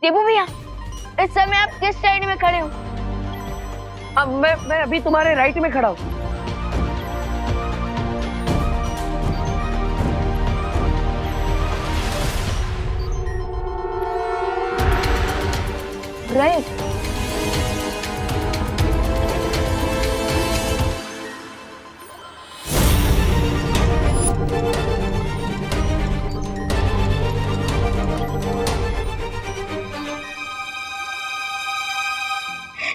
देबू भैया, इस समय आप किस साइड में खड़े हो? अब मैं अभी तुम्हारे राइट में खड़ा हूँ। राइट।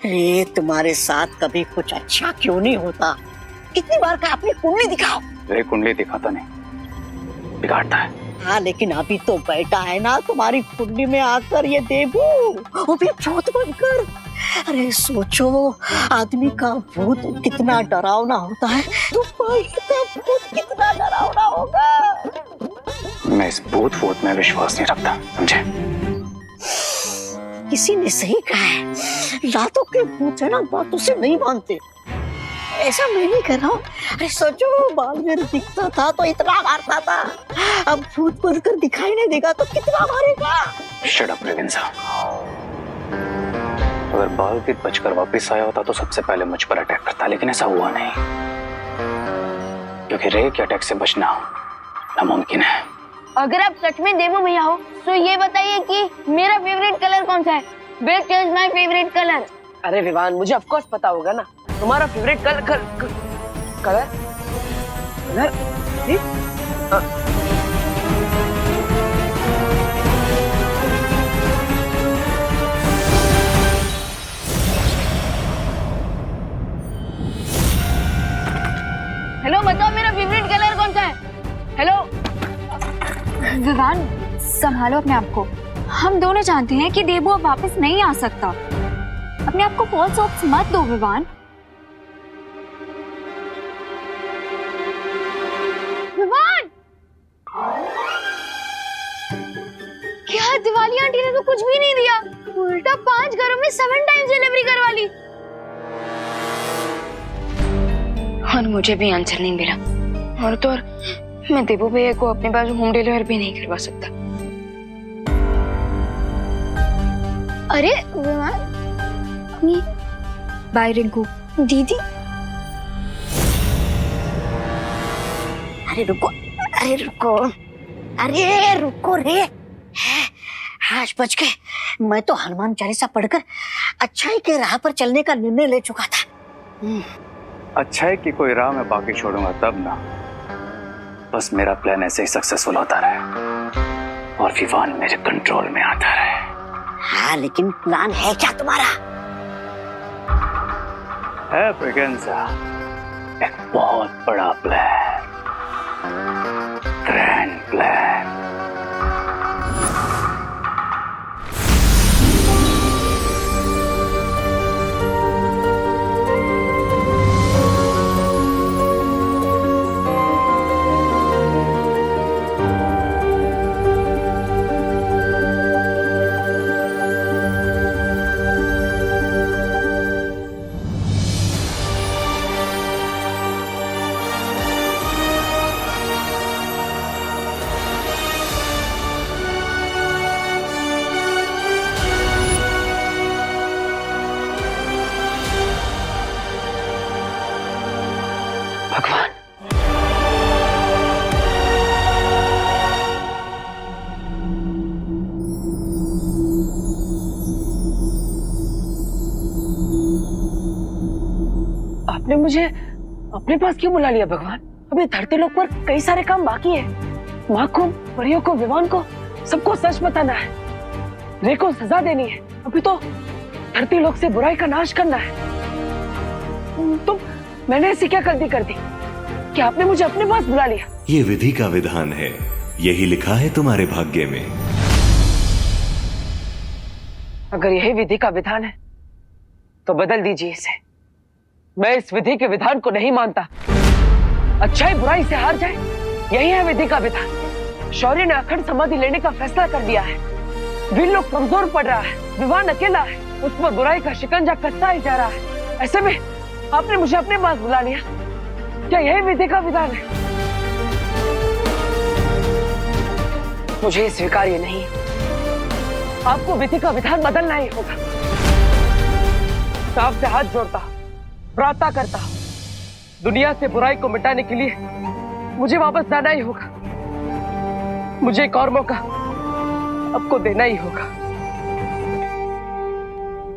अरे तुम्हारे साथ कभी कुछ अच्छा क्यों नहीं होता? कितनी बार का अपनी कुंडली दिखाओ। तेरी कुंडली दिखाता नहीं, बिगाड़ता है। हाँ लेकिन अभी तो बैठा है ना तुम्हारी कुंडली में आकर ये देबू, वो भी भूत बनकर। अरे सोचो, आदमी का भूत कितना डरावना होता है, दुबई का भूत कितना डरावना होगा। मैं इस भूत वूत में विश्वास नहीं रखता, समझे? किसी ने सही कहा है, रातों के भूत है ना बातों से नहीं मानते। ऐसा मैं नहीं कर रहा हूँ। अरे सोचो, बालवीर दिखता था तो इतना मारता था, अब भूत बनकर दिखाई नहीं देगा तो कितना मारेगा। शट अप रेवेंसा। अगर बालवीर बचकर वापस आया होता तो सबसे पहले मुझ पर अटैक करता, लेकिन ऐसा हुआ नहीं, क्योंकि रे के अटैक से बचना नामुमकिन है। अगर आप सच में देबू भैया हो तो ये बताइए कि मेरा फेवरेट कलर कौन सा है? Black is my favourite colour. अरे विवान, मुझे ऑफ कोर्स पता होगा ना तुम्हारा फेवरेट कलर कलर हेलो, बताओ मेरा फेवरेट कलर कौन सा है? हेलो विवान, संभालो अपने आप को। हम दोनों जानते हैं कि देबू अब वापस नहीं आ सकता। अपने आप को फॉल्स होप्स मत दो विवान। विवान, क्या दिवाली आंटी ने तो कुछ भी नहीं दिया, उल्टा 5 घरों में 7 टाइम्स डिलीवरी करवा ली। और मुझे भी आंसर नहीं मिला, और तो और मैं देबू भैया को अपने पास होम डिलीवर भी नहीं करवा सकता। अरे विवान, बाय रिंकू। दीदी। अरे रुको, अरे रुको, अरे रुको रे। आज बच गए। मैं तो हनुमान चालीसा पढ़कर अच्छाई के राह पर चलने का निर्णय ले चुका था। अच्छाई की कोई राह मैं बाकी छोड़ूंगा तब ना। बस मेरा प्लान ऐसे ही सक्सेसफुल होता रहे और विवान मेरे कंट्रोल में आता रहे। हाँ लेकिन प्लान है क्या तुम्हारा? है ब्रिगेंजा, एक बहुत बड़ा प्लान, ग्रैंड प्लान। भगवान, आपने मुझे अपने पास क्यों बुला लिया भगवान? अभी धरती लोक पर कई सारे काम बाकी है। माँ को, परियों को, विवान को, सबको सच बताना है। रे को सजा देनी है। अभी तो धरती लोक से बुराई का नाश करना है। तुम मैंने ऐसी क्या गलती कर दी कि आपने मुझे अपने पास बुला लिया? ये विधि का विधान है, यही लिखा है तुम्हारे भाग्य में। अगर यही विधि का विधान है तो बदल दीजिए इसे। मैं इस विधि के विधान को नहीं मानता। अच्छाई बुराई से हार जाए, यही है विधि का विधान। शौर्य ने अखंड समाधि लेने का फैसला कर दिया है। वीर लोग कमजोर पड़ रहा है, विवान अकेला है, उस पर बुराई का शिकंजा कसता ही जा रहा है। ऐसे में आपने मुझे अपने पास बुला लिया। क्या यही विधि का विधान है? मुझे स्वीकार्य नहीं। आपको विधि का विधान बदलना ही होगा। मैं आपसे हाथ जोड़ता, प्रार्थना करता, दुनिया से बुराई को मिटाने के लिए मुझे वापस जाना ही होगा। मुझे एक और मौका आपको देना ही होगा।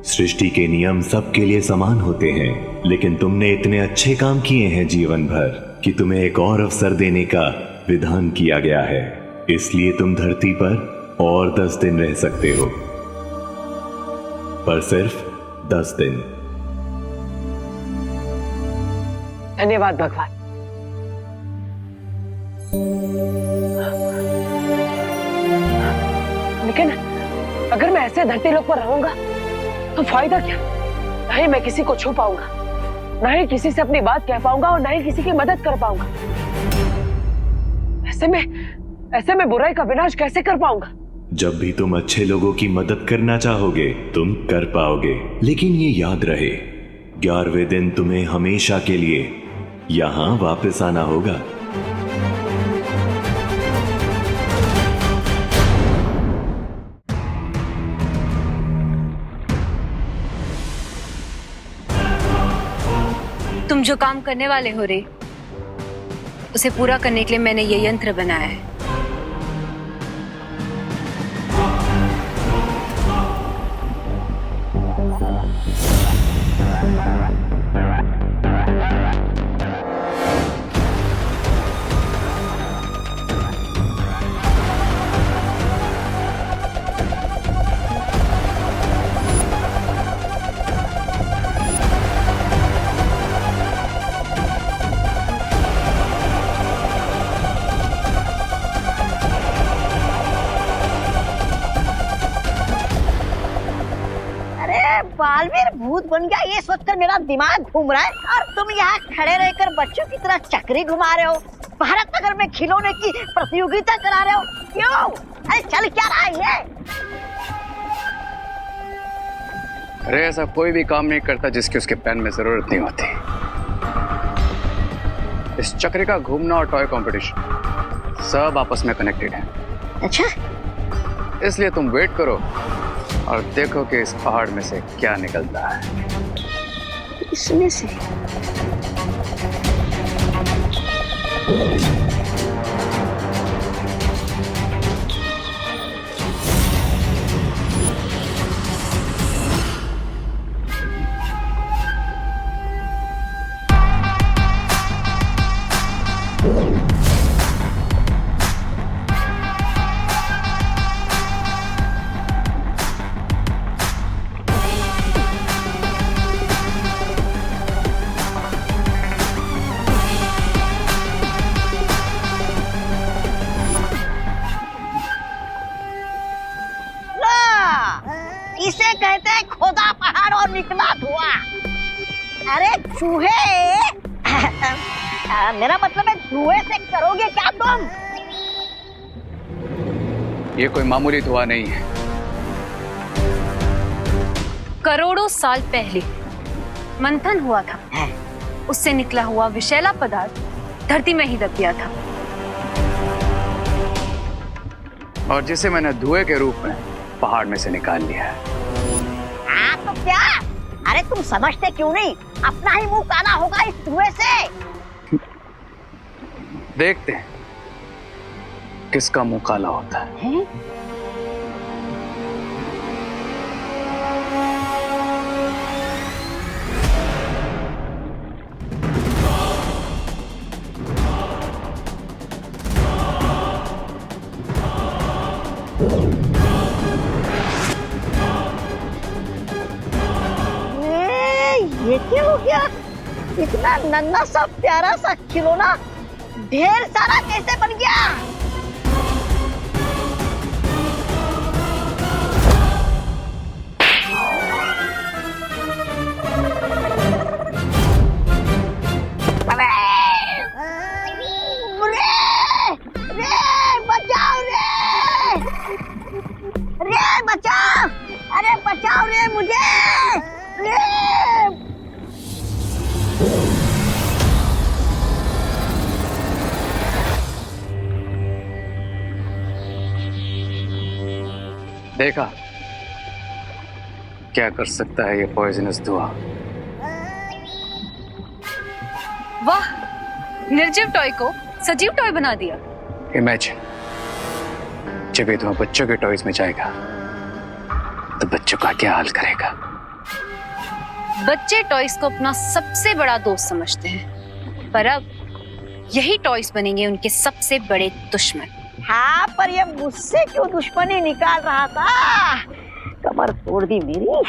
सृष्टि के नियम सबके लिए समान होते हैं, लेकिन तुमने इतने अच्छे काम किए हैं जीवन भर कि तुम्हें एक और अवसर देने का विधान किया गया है। इसलिए तुम धरती पर और 10 दिन रह सकते हो, पर सिर्फ 10 दिन। धन्यवाद भगवान। लेकिन अगर मैं ऐसे धरती लोक पर रहूंगा तो फायदा क्या? ना ही मैं किसी को छू पाऊंगा, ना ही किसी से अपनी बात कह पाऊंगा और ना ही किसी की मदद कर पाऊंगा। ऐसे में बुराई का विनाश कैसे कर पाऊंगा? जब भी तुम अच्छे लोगों की मदद करना चाहोगे तुम कर पाओगे, लेकिन ये याद रहे 11वें दिन तुम्हें हमेशा के लिए यहां वापस आना होगा। तुम जो काम करने वाले हो रे, उसे पूरा करने के लिए मैंने ये यंत्र बनाया है। बालवीर भूत बन गया ये सोचकर मेरा दिमाग घूम रहा है, और तुम यहाँ खड़े रहकर बच्चों की तरह चक्री घुमा रहे हो, भारत नगर में खिलौने की प्रतियोगिता करा रहे हो। क्यों? अरे चल क्या रहा है ये? अरे ऐसा कोई भी काम नहीं करता जिसकी उसके पेन में जरूरत नहीं होती। इस चक्री का घूमना और टॉय कंपटीशन सब आपस में कनेक्टेड है। अच्छा, इसलिए तुम वेट करो और देखो कि इस पहाड़ में से क्या निकलता है। इसमें से इसे कहते हैं खोदा पहाड़ और निकला धुआं। अरे चूहे मेरा मतलब है धुएं से करोगे क्या तुम? ये कोई मामूली धुआं नहीं है। करोड़ों साल पहले मंथन हुआ था, उससे निकला हुआ विषैला पदार्थ धरती में ही दब गया था, और जिसे मैंने धुएं के रूप में पहाड़ में से निकाल लिया है। हाँ तो क्या? अरे तुम समझते क्यों नहीं? अपना ही मुंह काला होगा इस धुएं से। देखते हैं किसका मुंह काला होता है। ये क्या हो गया? इतना नन्हा सा प्यारा सा खिलौना ढेर सारा कैसे बन गया? बचाओ! अरे बचाओ रे मुझे! देखा, क्या कर सकता है ये पॉइजनस धुआं? वाह, निर्जीव टॉय को सजीव टॉय बना दिया। इमेजिन, जब ये धुआं बच्चों के टॉयज में जाएगा तो बच्चों का क्या हाल करेगा? बच्चे टॉयज को अपना सबसे बड़ा दोस्त समझते हैं, पर अब यही टॉयज बनेंगे उनके सबसे बड़े दुश्मन। हाँ, पर ये मुझसे क्यों दुश्मनी निकाल रहा था? कमर तोड़ दी मेरी,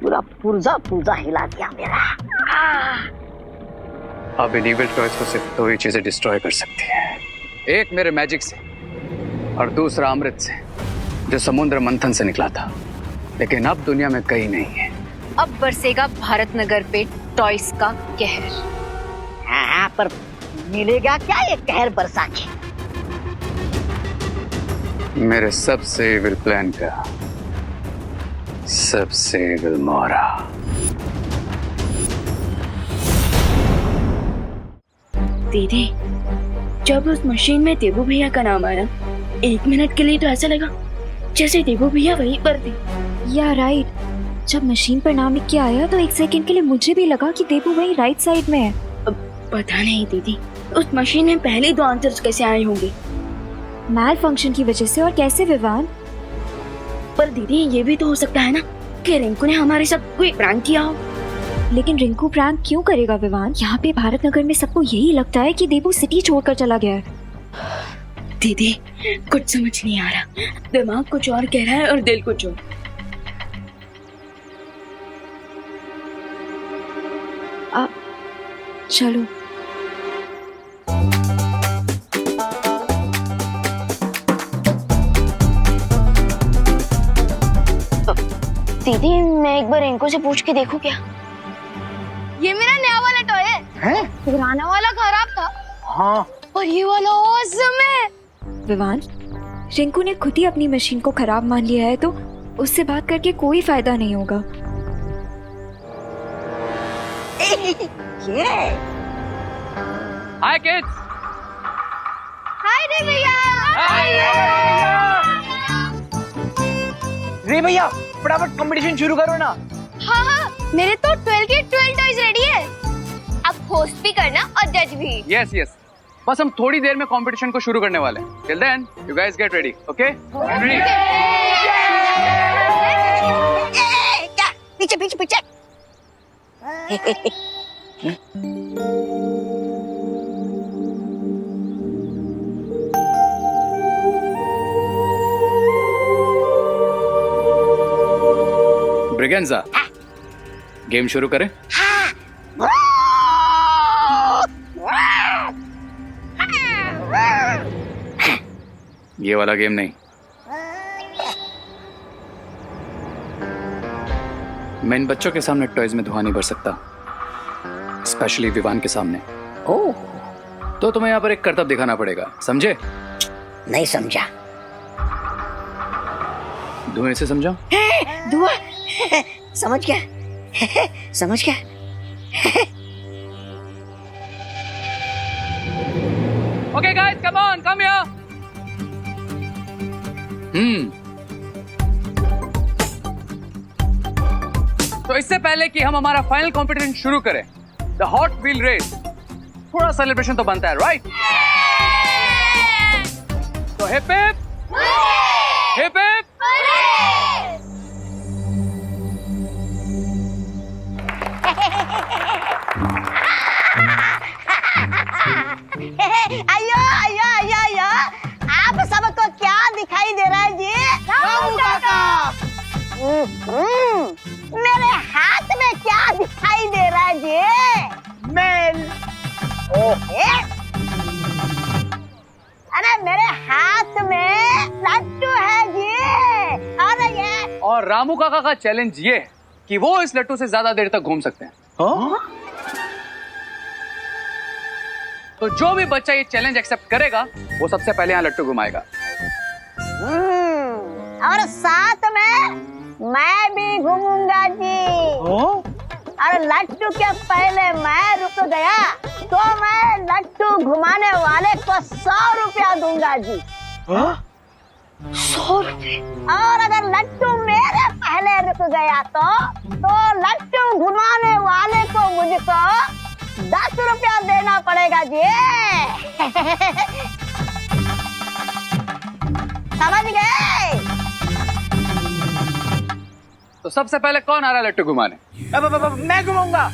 पूरा पुर्जा पुर्जा हिला दिया मेरा। अब इन इविल टॉयज को सिर्फ दो ही चीजें डिस्ट्रॉय कर सकती हैं, एक मेरे मैजिक से और दूसरा अमृत से, जो समुद्र मंथन से निकला था, लेकिन अब दुनिया में कहीं नहीं है। अब बरसेगा भारत नगर पे टॉयज का कहर। हाँ, पर मिलेगा क्या ये कहर बरसा के? मेरे सबसे इविल प्लान का सबसे इविल मोहरा। दीदी, जब उस मशीन में देवू भैया का नाम आया, 1 मिनट के लिए तो ऐसा लगा जैसे देवू भैया वहीं पर थे। या राइट, जब मशीन पर नाम लिख के आया तो 1 सेकंड के लिए मुझे भी लगा कि देवू वही राइट साइड में है। पता नहीं दीदी, उस मशीन में पहले 2 आंसर्स कैसे आए होंगे? मैल फंक्शन की वजह से। और कैसे विवान? पर दीदी, ये भी तो हो सकता है ना कि रिंकू ने हमारे साथ कोई प्रैंक किया हो। लेकिन रिंकू प्रैंक क्यों करेगा विवान? यहाँ पे भारत नगर में सबको यही लगता है कि देवू सिटी छोड़कर चला गया है। दीदी, कुछ समझ नहीं आ रहा, दिमाग कुछ और कह रहा है और दिल कुछ और। चलो। दीदी, मैं एक बार इनको से पूछ के देखूं क्या? ये मेरा नया वाला टॉय है। पुराना वाला खराब था। हाँ, और ये वाला ऑसम है। विवान, रिंकू ने खुद ही अपनी मशीन को खराब मान लिया है, तो उससे बात करके कोई फायदा नहीं होगा। हाय किड्स। हाय रे भैया। रे भैया, फटाफट कंपटीशन शुरू करो ना। हाँ हाँ, मेरे तो 12 के 12 टॉयज रेडी है। अब होस्ट भी करना और जज भी। यस यस, बस हम थोड़ी देर में कंपटीशन को शुरू करने वाले हैं। Till then you guys get ready, okay? क्या? पीछे पीछे पीछे। ब्रिगेंजा, गेम शुरू करें? ये वाला गेम नहीं। मैं इन बच्चों के सामने टॉयज में धुआं नहीं भर सकता, स्पेशली विवान के सामने। ओह, तो तुम्हें यहाँ पर एक करतब दिखाना पड़ेगा, समझे? नहीं समझा। धुएं से समझा? धुआं समझ गया। समझ गया। Okay guys, come on, come here. तो इससे पहले कि हम हमारा फाइनल कंपटीशन शुरू करें, द हॉट व्हील रेस, थोड़ा सेलिब्रेशन तो बनता है, राइट? तो हिप हिप हिप हिप। अयो अयो अयो अयो, आप सबको क्या दिखाई दे रहा है जी? रामू काका। मेरे हाथ में क्या दिखाई दे रहा है जी? मेल। अरे मेरे हाथ में लड्डू है जी। अरे ये और रामू काका का चैलेंज ये है कि वो इस लट्टू से ज्यादा देर तक घूम सकते हैं। तो जो भी बच्चा ये चैलेंज एक्सेप्ट करेगा, वो सबसे पहले यहाँ लट्टू घुमाएगा। और साथ में मैं भी घूमूंगा जी। और लट्टू के पहले मैं रुक गया तो मैं लट्टू घुमाने वाले को 100 रुपया दूंगा जी। 100 रुपये? और अगर लट्टू मेरे पहले रुक गया तो लट्टू घुमाने वाले को मुझको 10 रुपया देना पड़ेगा जी। समझ गए? तो सबसे पहले कौन आ रहा है लट्टू घुमाने? मैं घुमाऊंगा।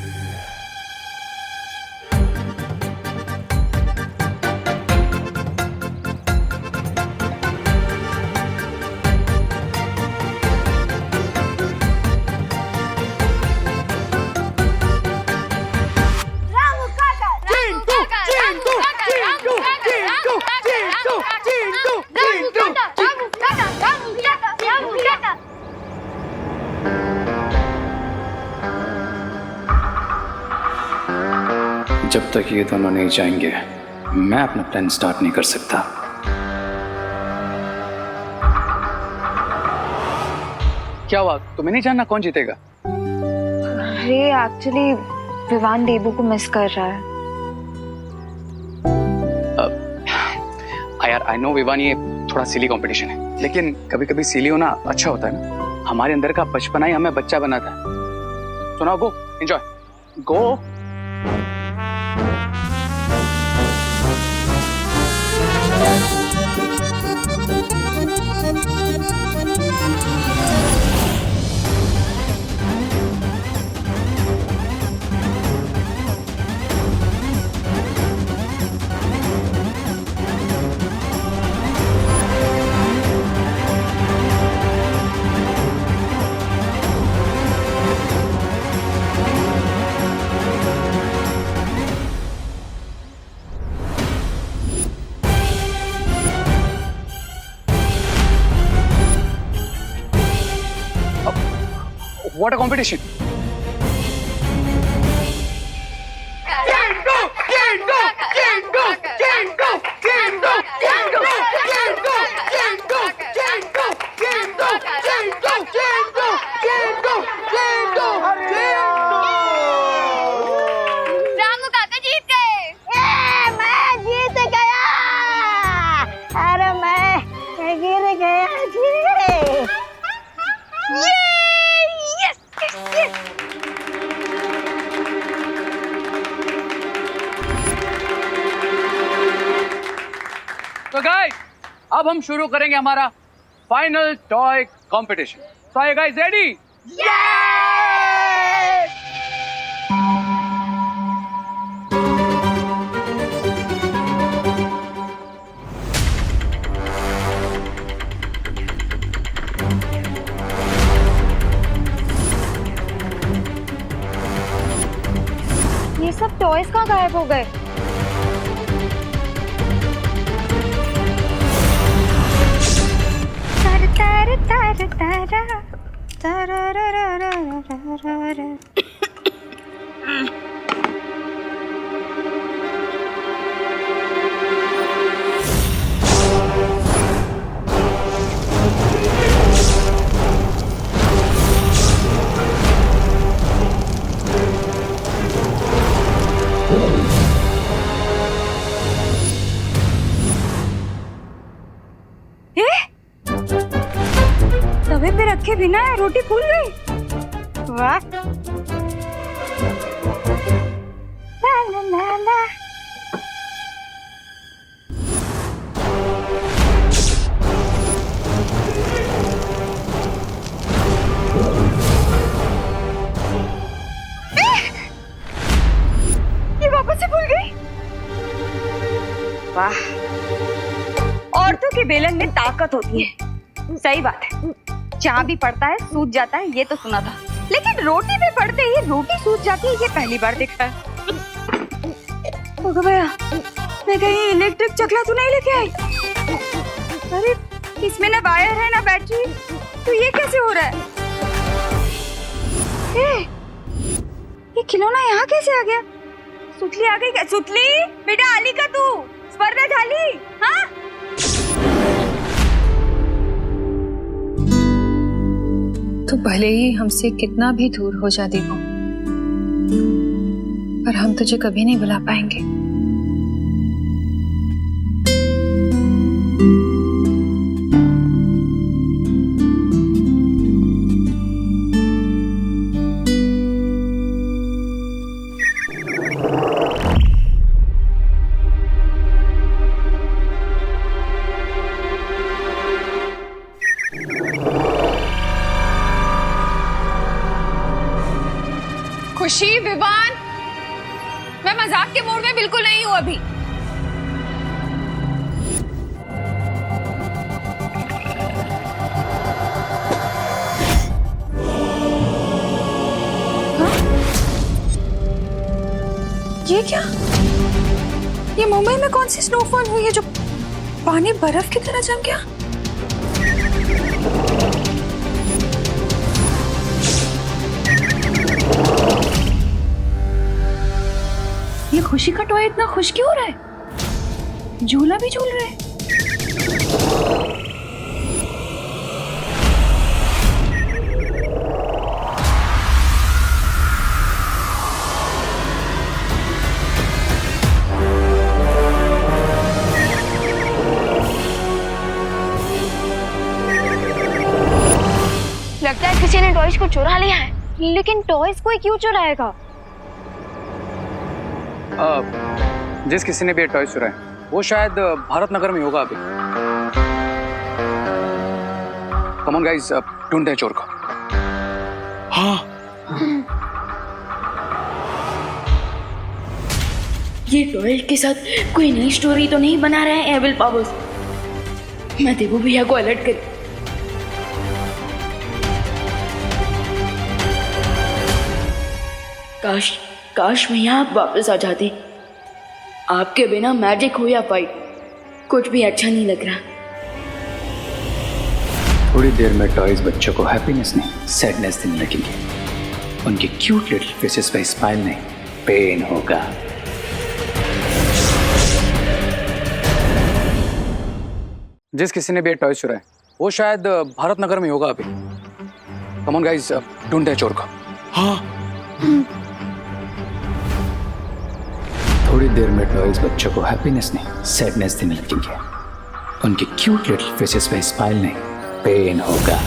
जब तक ये दोनों नहीं जाएंगे मैं अपना प्लान स्टार्ट नहीं कर सकता। क्या हुआ, तुम्हें नहीं जानना कौन जीतेगा? अरे एक्चुअली विवान देबू को मिस कर रहा है। यार आई नो विवान, ये थोड़ा सिली कंपटीशन है, लेकिन कभी कभी सिली होना अच्छा होता है ना। हमारे अंदर का बचपना ही हमें बच्चा बनाता है। सुनाओ, गो enjoy, go. What a competition! Ramu काका जीत गए। मैं जीत गया। अरे मैं गिर गया जी। तो गाइस, अब हम शुरू करेंगे हमारा final toy competition. So are you guys ready? ये सब टॉयज कहाँ गायब हो गए? तवे पे रखे बिना रोटी फूल गई। वाह। ला ला ला ला। ये वापस से फूल गई। वाह, औरतों के बेलन में ताकत होती है। सही बात है, जहाँ भी पड़ता है सूज जाता है, ये तो सुना था, लेकिन रोटी पे पड़ते ही रोटी सूज जाती है, ये पहली बार देखा है। भैया, मैं कहीं इलेक्ट्रिक चकला तो नहीं लेके आई? अरे इसमें ना वायर है ना बैटरी, तो ये कैसे हो रहा है? ये खिलौना यहाँ कैसे आ गया? सुतली आ गई क्या? सुतली बेटा, आली का तू स्पर्धा झाली? हाँ, तो भले ही हमसे कितना भी दूर हो जा देवो, पर हम तुझे कभी नहीं भुला पाएंगे। खुशी, विवान, मैं मजाक के मूड में बिल्कुल नहीं हूँ अभी। ये क्या? ये मुंबई में कौन सी स्नोफॉल हुई है जो पानी बर्फ की तरह जम गया? ये खुशी का टॉय इतना खुश क्यों हो रहा है? झूला भी झूल रहा है। लगता है किसी ने टॉयज को चुरा लिया है। लेकिन टॉयज कोई क्यों चुराएगा? जिस किसी ने भी टॉय चुराए वो शायद भारत नगर में होगा अभी। कम ऑन गाइस, ढूंढते हैं चोर को। हाँ। ये टॉय के साथ कोई नई स्टोरी तो नहीं बना रहे हैं एविल पावर्स? मैं देवू भैया को अलर्ट कर। काश भैया आप वापस आ जाते। आपके बिना मैजिक हो या फाइट कुछ भी अच्छा नहीं लग रहा। थोड़ी देर में टॉयज बच्चों को हैप्पीनेस नहीं सैडनेस देने लगेंगे। उनके क्यूट लिटिल फेसेस पे स्माइल नहीं पेन होगा। जिस किसी ने भी टॉय चुराए वो शायद भारत नगर में होगा अभी। कम ऑन गाइस, ढूंढते हैं चोर को। हाँ। थोड़ी देर में टॉयज बच्चों को हैप्पीनेस नहीं सैडनेस देने लगेंगे। उनके क्यूट लिटिल फेसेस पे स्माइल नहीं पेन होगा।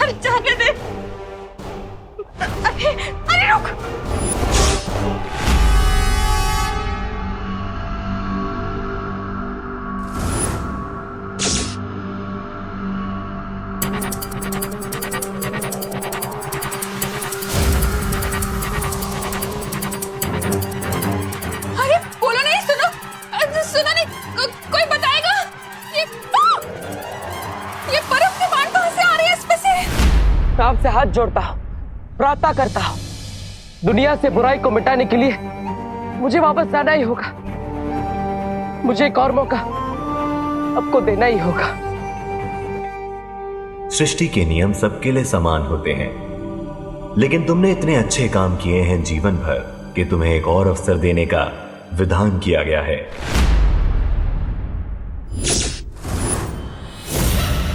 अरे जाने दे। अरे रुक। आपसे हाथ जोड़ता हूं, प्रार्थना करता हूं, दुनिया से बुराई को मिटाने के लिए मुझे वापस आना ही होगा। मुझे एक और मौका आपको देना ही होगा। सृष्टि के नियम सबके लिए समान होते हैं, लेकिन तुमने इतने अच्छे काम किए हैं जीवन भर कि तुम्हें एक और अवसर देने का विधान किया गया है।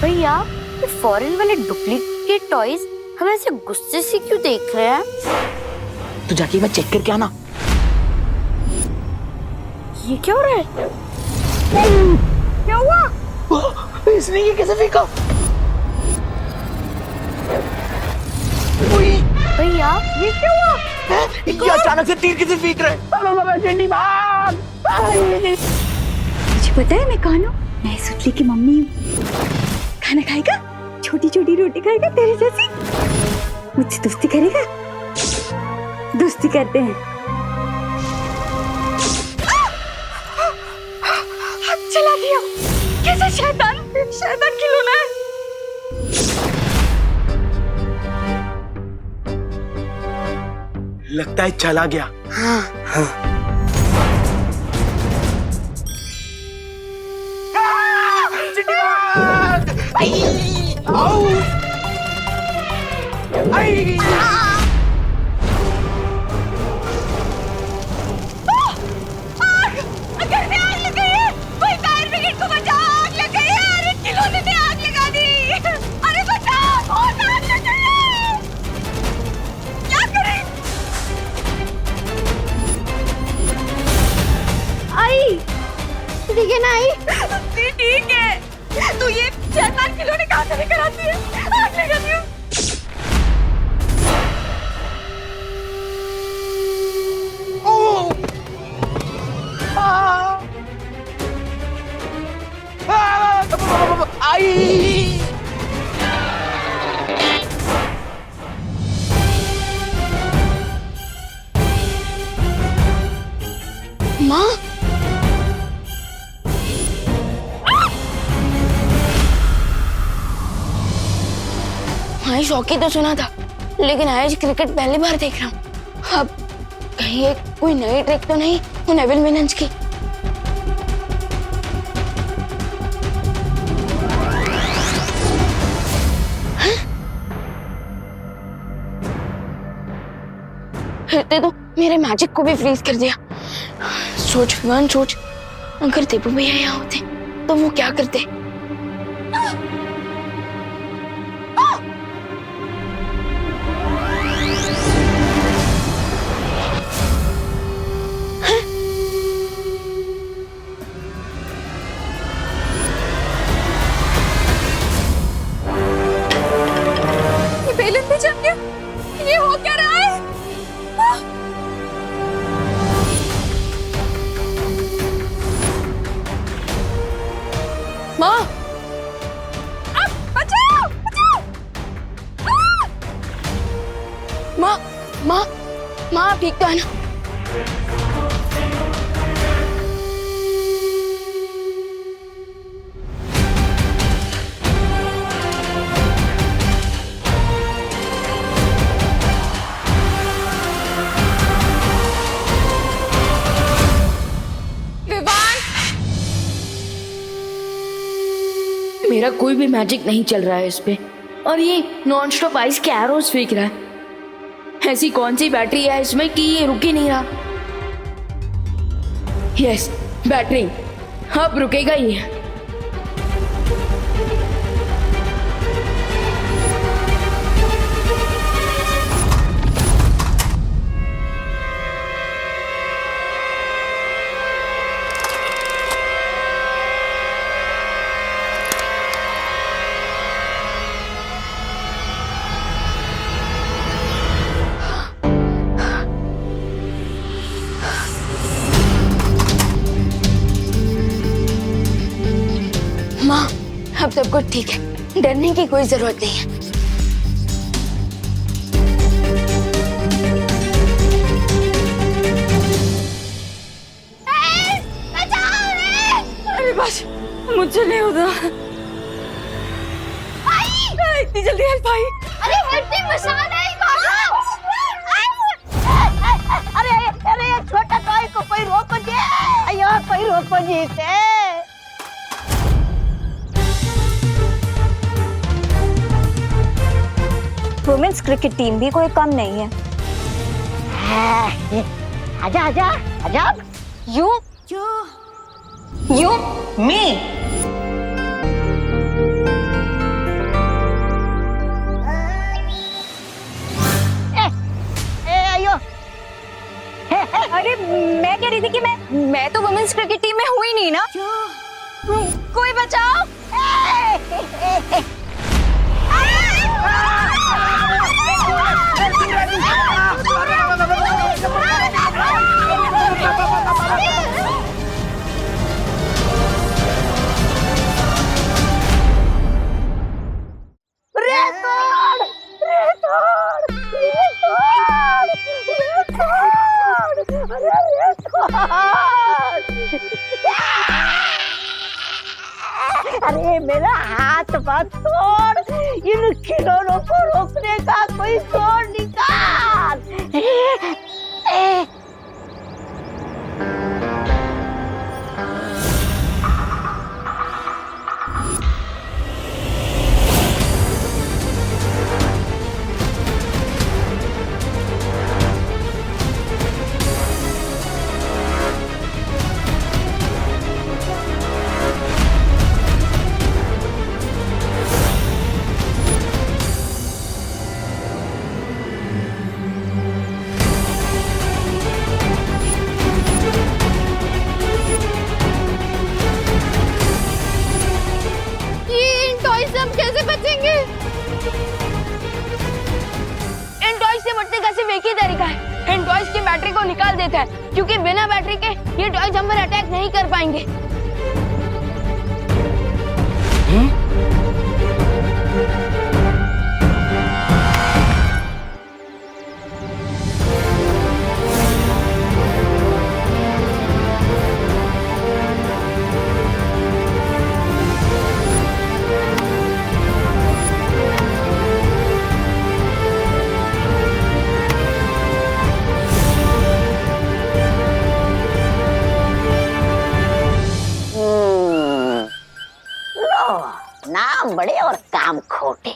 भैया, ये फॉरेन वाले डुप्लीकेट टॉयज हमें ऐसे गुस्से से क्यों देख रहे हैं? तो जाके मैं चेक करके आना। ये क्या हो रहा है? क्या हुआ? इसने ये कैसे फेंका? भैया, ये क्या हुआ? ये अचानक से तीर किसे फेंक रहे हैं? मुझे पता है मैं कौन हूँ। मैं सुतली की मम्मी हूँ। खाना खाएगा, छोटी छोटी रोटी खाएगा तेरे जैसी, मुझसे दोस्ती करेगा। दोस्ती करते हैं। हाथ चला दिया। कैसे शैतान खिलौना है। लगता है चला गया। हाँ। ठीक है ना आई? ठीक है। तू ये शैतान खिलौने कहाँ से लेकर आती है? आग लगा दी हूँ। आयुष हॉकी तो सुना था, लेकिन आयुष क्रिकेट पहली बार देख रहा हूँ। अब कहीं एक कोई नई ट्रिक तो नहीं उन एविल विलन्स की। फिरते तो मेरे मैजिक को भी फ्रीज कर दिया। सोच भगवान सोच, अगर देबू भैया यहाँ होते तो वो क्या करते। ये बेलन भी जम गया, ये हो क्या रहा है? माँ, बचाओ बचाओ! माँ, माँ, माँ आप ठीक तो है ना? मेरा कोई भी मैजिक नहीं चल रहा है इस पे, और ये नॉन स्टॉप आइस के एरोज फेंक रहा है। ऐसी कौन सी बैटरी है इसमें कि ये रुक ही नहीं रहा? यस, बैटरी अब रुकेगा ही है। माँ, अब सब कुछ ठीक है, डरने की कोई जरूरत नहीं है। अरे बस, मुझसे नहीं होता। इतनी जल्दी हेल्प आई? अरे हेल्पिंग मसाला है, भागो! अरे अरे ये छोटा टॉय को कोई रोको जी, अयो कोई रोको जी इसे। वुमेन्स क्रिकेट टीम भी कोई कम नहीं है। आजा आजा आजा। यू मी अयो। अरे मैं कह रही थी कि मैं तो वुमेन्स क्रिकेट टीम में हुई नहीं ना। कोई बचाओ! अरे मेरा हाथ मत तोड़, इन खिलौनों को रोकने का कोई जोर निकाल। इन टॉयज की बैटरी को निकाल देता है, क्योंकि बिना बैटरी के ये टॉयज हम पर अटैक नहीं कर पाएंगे। नाम बड़े और काम खोटे।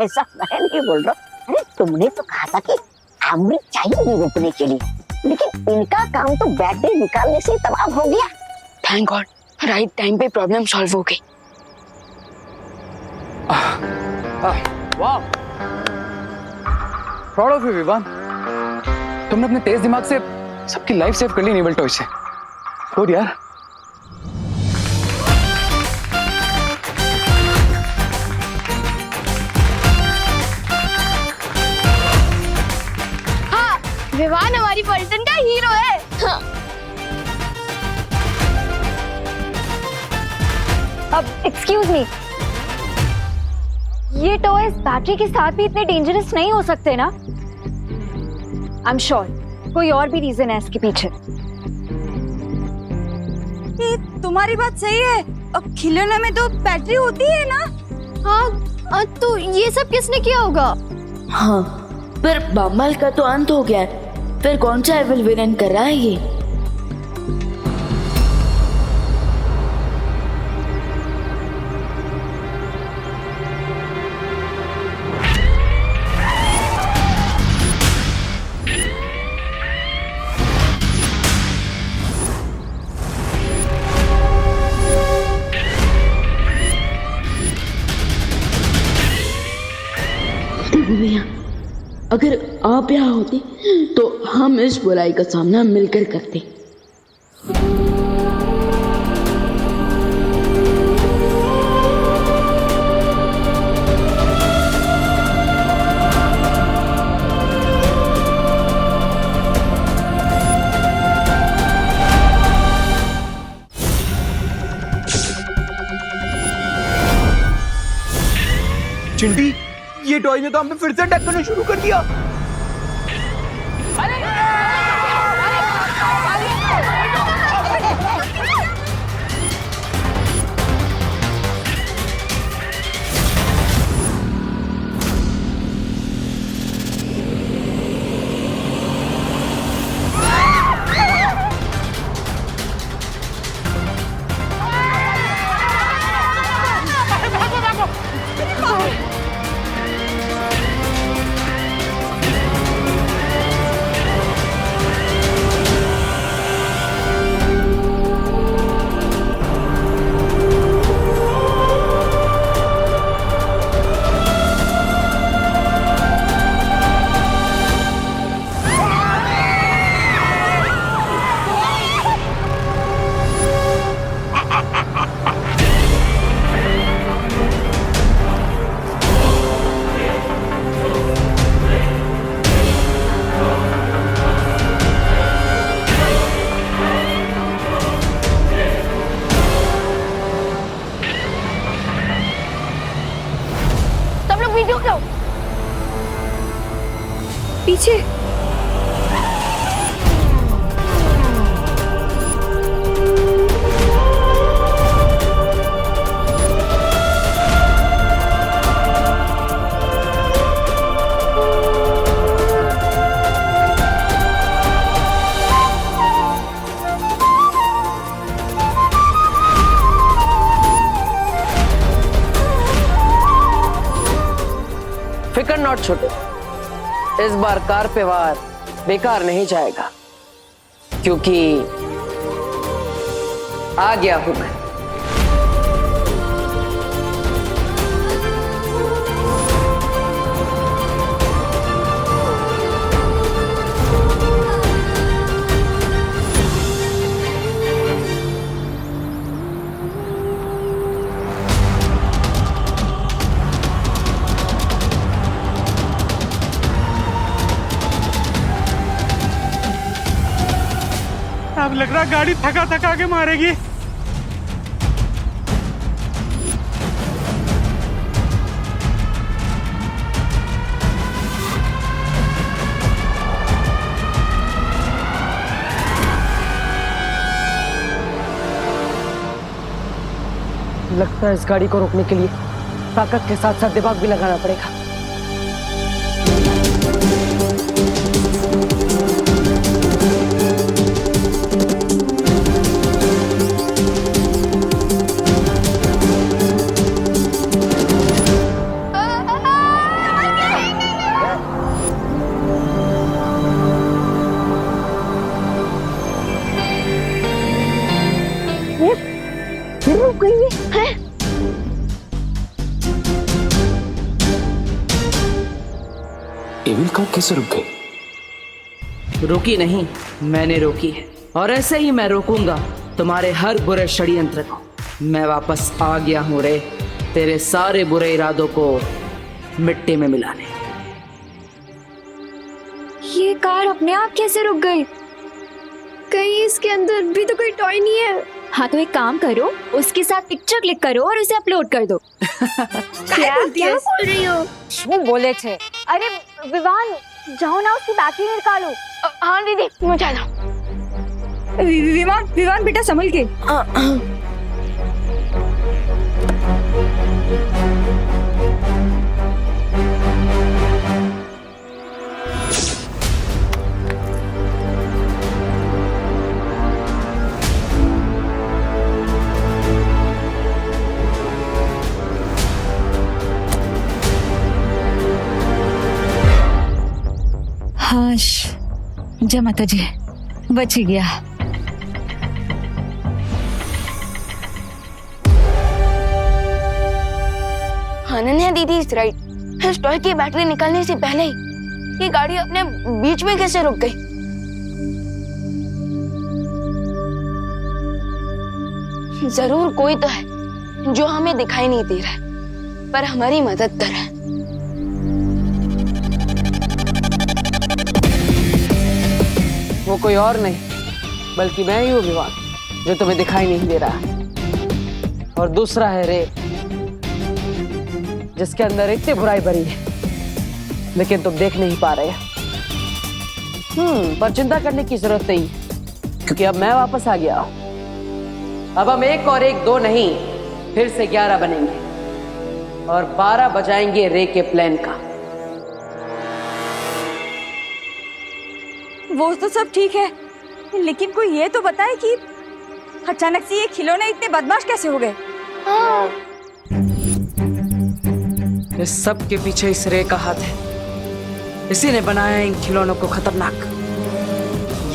ऐसा मैं नहीं बोल रहा। अरे तुमने तो कहा था कि अमृत चाहिए नहीं रुकने के लिए, लेकिन इनका काम तो बैटरी निकालने से तमाम हो गया। थैंक गॉड, राइट टाइम पे प्रॉब्लम सॉल्व हो गई। वाह, प्राउड ऑफ यू विवान। तुमने अपने तेज दिमाग से सबकी लाइफ सेव कर ली नेवल टॉय से। गुड यार। हाँ, विवान हमारी पलटन का हीरो है। हाँ। अब एक्सक्यूज मी, ये टॉयज बैटरी के साथ भी इतने डेंजरस नहीं हो सकते ना? आई एम श्योर कोई और भी रीजन है इसके पीछे। ये तुम्हारी बात सही है, अब खिलौने में तो बैटरी होती है ना। हाँ, तो ये सब किसने किया होगा? हाँ, पर बम्बल का तो अंत हो गया है, फिर कौन सा एविल विलन कर रहा है ये? भैया, अगर आप यहाँ होते तो हम इस बुराई का सामना मिलकर करते। चिंटी, ये टॉय ने तो हमें फिर से अटैक करना शुरू कर दिया। पीछे फिकर नॉट छोटे, इस बार कार पे वार बेकार नहीं जाएगा, क्योंकि आ गया हूं मैं। अब लग रहा गाड़ी थका थका के मारेगी। लगता है इस गाड़ी को रोकने के लिए ताकत के साथ साथ दिमाग भी लगाना पड़ेगा। कैसे रुक गई? रुकी नहीं, मैंने रोकी है, और ऐसे ही मैं रोकूंगा तुम्हारे हर बुरे षड्यंत्र को। मैं वापस आ गया हूं रे, तेरे सारे बुरे इरादों को मिट्टी में मिलाने। ये कार अपने आप कैसे रुक गई? कहीं इसके अंदर भी तो कोई टॉय नहीं है। हाँ तो एक काम करो, उसके साथ पिक्चर क्लिक करो और उसे अपलोड कर दो। क्या बोल रही हो? वो बोले थे। अरे विवान, जाओ ना उसकी बैटरी निकालो। हाँ दीदी, मैं जा रहा हूँ। विवान विवान बेटा संभल के। हाश, जय माता जी, बच गया। अनन्या दीदी इज राइट। इस टॉय की बैटरी निकलने से पहले ही ये गाड़ी अपने बीच में कैसे रुक गई? जरूर कोई तो है जो हमें दिखाई नहीं दे रहा है, पर हमारी मदद कर रहा है। वो कोई और नहीं बल्कि मैं ही हूँ विवान, जो तुम्हें दिखाई नहीं दे रहा। और दूसरा है रे, जिसके अंदर इतनी बुराई भरी है लेकिन तुम देख नहीं पा रहे। पर चिंता करने की जरूरत नहीं, क्योंकि अब मैं वापस आ गया हूं। अब हम 1 और 1 2 नहीं, फिर से 11 बनेंगे और 12 बजाएंगे रे के प्लान का। वो तो सब ठीक है, लेकिन कोई ये तो बताए कि अचानक से ये खिलौने इतने बदमाश कैसे हो गए? इस सब के पीछे इस रे का हाथ है। इसी ने बनाया इन खिलौनों को खतरनाक।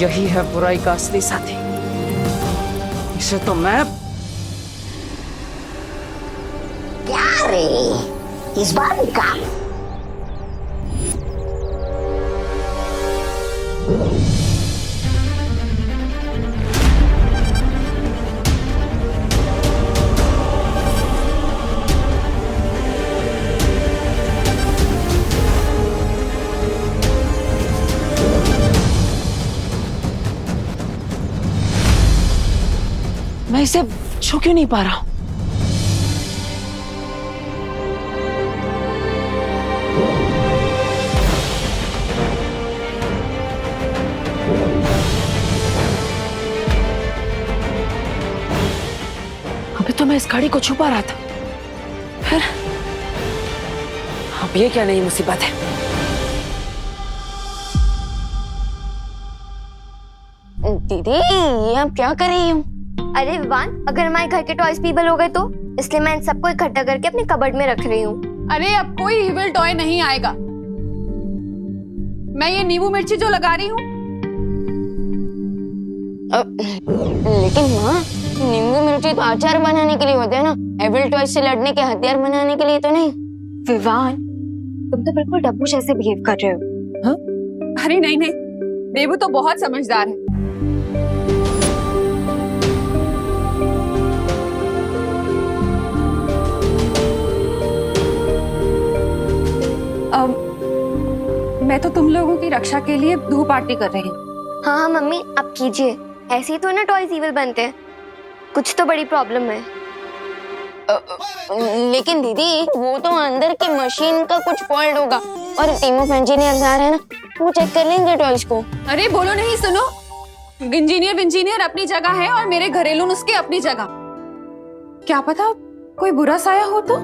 यही है बुराई का असली साथी। इसे तो मैं क्या रे, इस बार का मैं इसे छू क्यों नहीं पा रहा हूं? अभी तो मैं इस गाड़ी को छुपा रहा था, फिर अब ये क्या नई मुसीबत है? दीदी, ये आप क्या कर रही हो? अरे विवान, अगर हमारे घर के टॉयज पीबल हो गए तो इसलिए मैं इन सबको इकट्ठा करके अपने कबर्ड में रख रही हूँ। अरे अब कोई इविल टॉय नहीं आएगा। मैं ये नींबू मिर्ची जो लगा रही हूँ। लेकिन माँ, नींबू मिर्ची तो अचार बनाने के लिए होते हैं ना, इविल टॉय से लड़ने के हथियार बनाने के लिए तो नहीं। विवान, तुम तो बिल्कुल डब्बू जैसे बिहेव कर रहे हो। हाँ? अरे नहीं नहीं, देबू तो बहुत समझदार है। मैं तो तुम लोगों की रक्षा के लिए धूप आरती कर रही हूँ। हाँ हाँ मम्मी, आप कीजिए। ऐसे ही तो ना टॉयज इविल बनते हैं, कुछ तो बड़ी प्रॉब्लम है। लेकिन दीदी, वो तो अंदर की मशीन का कुछ फॉल्ट होगा और टीम ऑफ इंजीनियर्स आ रहे हैं ना, वो चेक कर लेंगे टॉयज को। अरे बोलो नहीं, सुनो। इंजीनियर अपनी जगह है और मेरे घरेलू नुस्खे अपनी जगह। क्या पता कोई बुरा साया हो तो?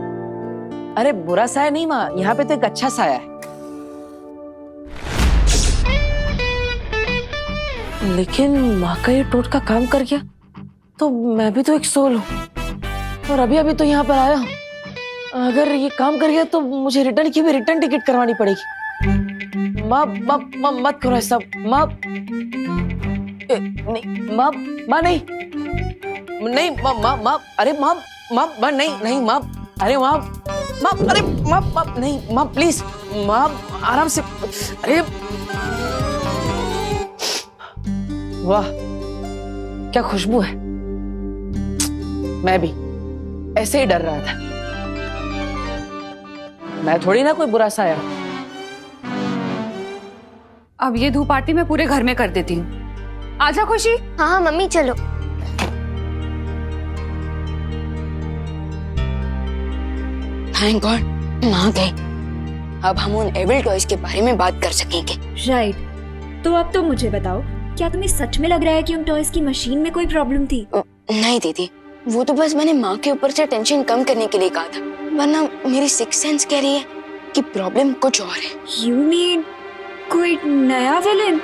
अरे बुरा साया नहीं माँ, यहाँ पे तो एक अच्छा साया है। लेकिन माँ का ये टोटका काम कर गया तो मैं भी तो एक सोल हूँ और अभी अभी तो यहाँ पर आया हूँ। अगर ये काम कर गया तो मुझे रिटर्न की भी रिटर्न टिकट करवानी पड़ेगी। माँ माँ माँ मत करो ऐसा। माँ नहीं, माँ नहीं नहीं, माँ माँ माँ, अरे माँ माँ माँ नहीं नहीं, माँ अरे माँ माँ, अरे माँ माँ नहीं माँ प्लीज माँ आराम से। अरे वाह क्या खुशबू है। मैं भी ऐसे ही डर रहा था। मैं थोड़ी ना कोई बुरा साया। अब ये धूप आरती मैं पूरे घर में कर देती हूँ। आजा खुशी। हाँ हाँ मम्मी चलो। थैंक गॉड माँ गई। अब हम उन एविल टॉयज के बारे में बात कर सकेंगे। राइट। तो अब तो मुझे बताओ, क्या तुम्हें सच में लग रहा है कि उन टॉयज की मशीन में कोई प्रॉब्लम थी? नहीं दीदी, वो तो बस मैंने माँ के ऊपर से टेंशन कम करने के लिए कहा था, वरना मेरी सिक्स सेंस कह रही है कि प्रॉब्लम कुछ और है। यू मीन कोई नया विलेन?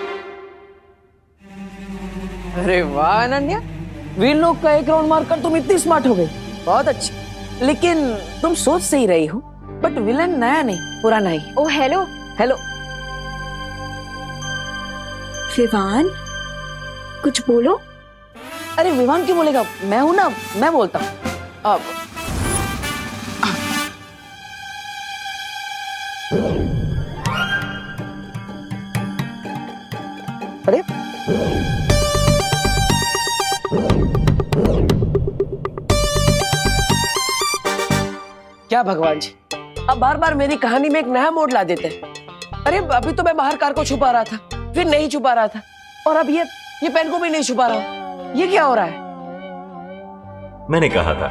अरे वाह अनन्या, वीर लोग का एक राउंड मारकर तुम इतनी स्मार्ट हो गई। बहुत अच्छी। लेकिन तुम सोच सही रही हो, बट विलन नया नहीं पुराना ही। ओ हेलो। हेलो विवान, कुछ बोलो। अरे विवान क्यों बोलेगा, मैं हूं ना, मैं बोलता हूँ। अब अरे क्या भगवान जी, अब बार बार मेरी कहानी में एक नया मोड़ ला देते हैं। अरे अभी तो मैं बाहर कार को छुपा रहा था, फिर नहीं छुपा रहा था, और अब ये पेन को भी नहीं छुपा रहा। ये क्या हो रहा है? मैंने कहा था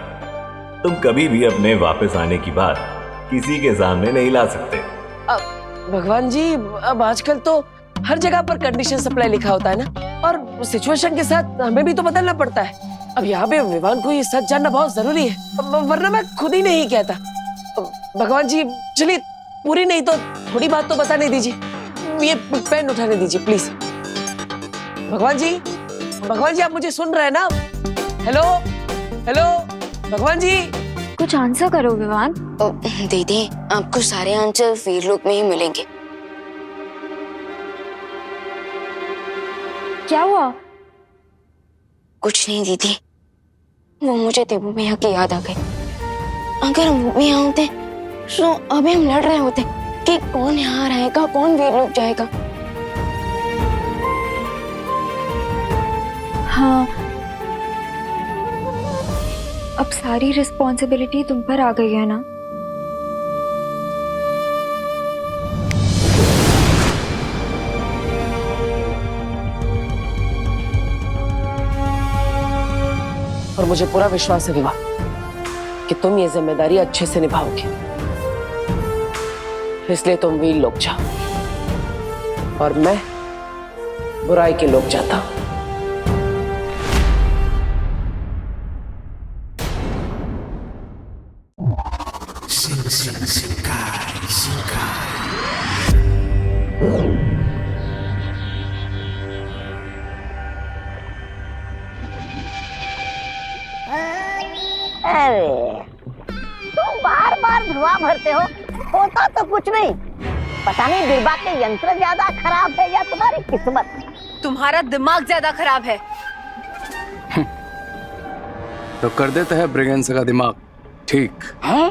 तुम कभी भी अपने वापस आने की बात किसी के सामने नहीं ला सकते। अब भगवान जी, अब आजकल तो हर जगह पर कंडीशन सप्लाई लिखा होता है ना, और सिचुएशन के साथ हमें भी तो बदलना पड़ता है। अब यहाँ पे विवान को ये सच जानना बहुत जरूरी है, वरना मैं खुद ही नहीं कहता। भगवान जी चलिए, पूरी नहीं तो थोड़ी बात तो बताने दीजिए। ये पेन उठाने दीजिए प्लीज। भगवान जी, भगवान जी आप मुझे सुन रहे हैं ना? हेलो हेलो भगवान जी, कुछ आंसर करो विवान। दीदी, आपको सारे आंसर वीर लोक में ही मिलेंगे। क्या हुआ? कुछ नहीं दीदी, वो मुझे देवू भैया की याद आ गई। अगर वो भी यहाँ होते तो अभी हम लड़ रहे होते कि कौन यहाँ रहेगा, कौन वीर लोक जाएगा। हाँ, अब सारी रिस्पॉन्सिबिलिटी तुम पर आ गई है ना। और मुझे पूरा विश्वास है विवाह कि तुम ये जिम्मेदारी अच्छे से निभाओगे, इसलिए तुम वीर लोक जाओ और मैं बुराई के लोक जाता हूं। अरे तुम बार बार धुआं भरते हो, होता तो कुछ नहीं। पता नहीं बिरबा के यंत्र ज्यादा खराब है या तुम्हारी किस्मत। तुम्हारा दिमाग ज्यादा खराब है। तो कर देते हैं ब्रिगेंस का दिमाग ठीक है?